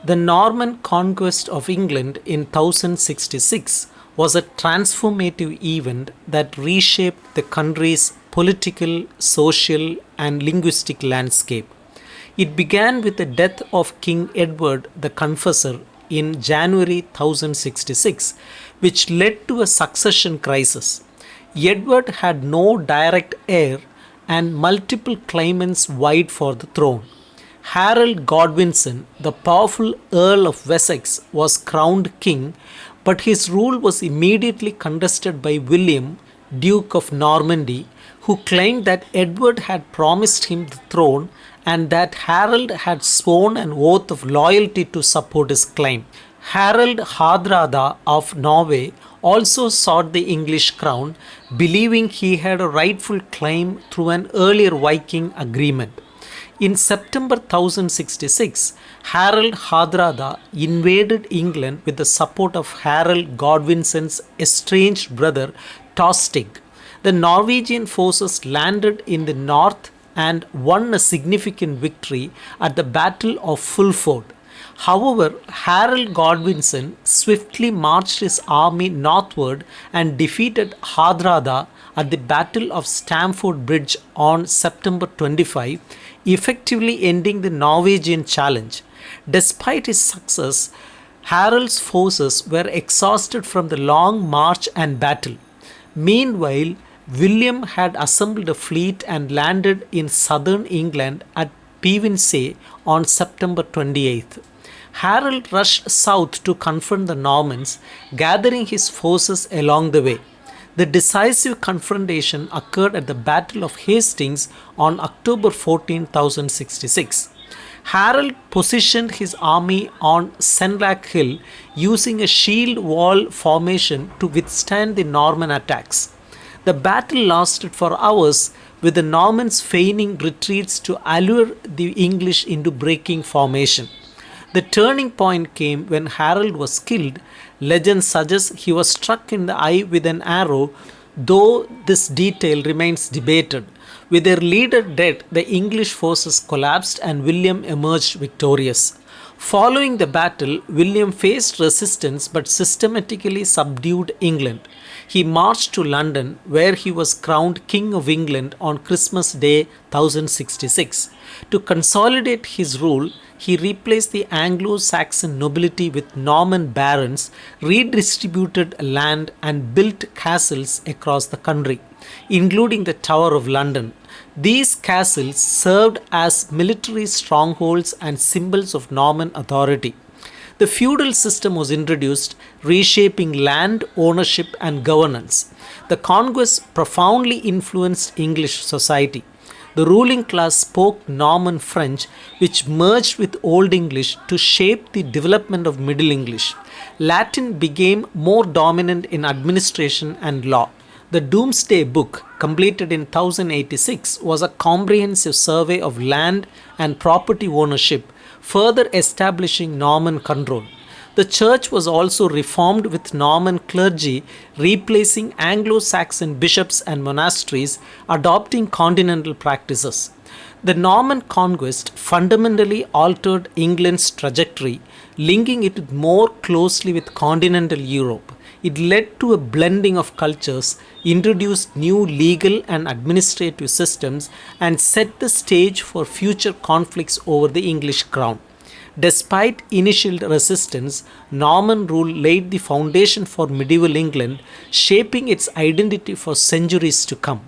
The Norman conquest of England in 1066 was a transformative event that reshaped the country's political, social, and linguistic landscape. It began with the death of King Edward the Confessor in January 1066, which led to a succession crisis. Edward had no direct heir and multiple claimants vied for the throne. Harold Godwinson, the powerful Earl of Wessex, was crowned king, but his rule was immediately contested by William, Duke of Normandy, who claimed that Edward had promised him the throne and that Harold had sworn an oath of loyalty to support his claim. Harald Hardrada of Norway also sought the English crown, believing he had a rightful claim through an earlier Viking agreement. In September 1066, Harald Hardrada invaded England with the support of Harold Godwinson's estranged brother Tostig. The Norwegian forces landed in the north and won a significant victory at the Battle of Fulford. However, Harold Godwinson swiftly marched his army northward and defeated Hardrada at the Battle of Stamford Bridge on September 25, effectively ending the Norwegian challenge. Despite his success, Harold's forces were exhausted from the long march and battle. Meanwhile, William had assembled a fleet and landed in southern England at Pevensey on September 28th. Harold rushed south to confront the Normans, gathering his forces along the way. The decisive confrontation occurred at the Battle of Hastings on October 14, 1066. Harold positioned his army on Senlac Hill using a shield wall formation to withstand the Norman attacks. The battle lasted for hours, with the Normans feigning retreats to allure the English into breaking formation. The turning point came when Harold was killed. Legend suggests he was struck in the eye with an arrow, though this detail remains debated. With their leader dead, the English forces collapsed and William emerged victorious. Following the battle, William faced resistance but systematically subdued England. He marched to London, where he was crowned King of England on Christmas Day 1066. To consolidate his rule, he replaced the Anglo-Saxon nobility with Norman barons, redistributed land, and built castles across the country, including the Tower of London. These castles served as military strongholds and symbols of Norman authority. The feudal system was introduced, reshaping land ownership and governance. The conquest profoundly influenced English society. The ruling class spoke Norman French, which merged with Old English to shape the development of Middle English. Latin became more dominant in administration and law. The Domesday Book, completed in 1086, was a comprehensive survey of land and property ownership, further establishing Norman control. The church was also reformed, with Norman clergy replacing Anglo-Saxon bishops and monasteries, adopting continental practices. The Norman conquest fundamentally altered England's trajectory, linking it more closely with continental Europe. It led to a blending of cultures, introduced new legal and administrative systems, and set the stage for future conflicts over the English crown. Despite initial resistance, Norman rule laid the foundation for medieval England, shaping its identity for centuries to come.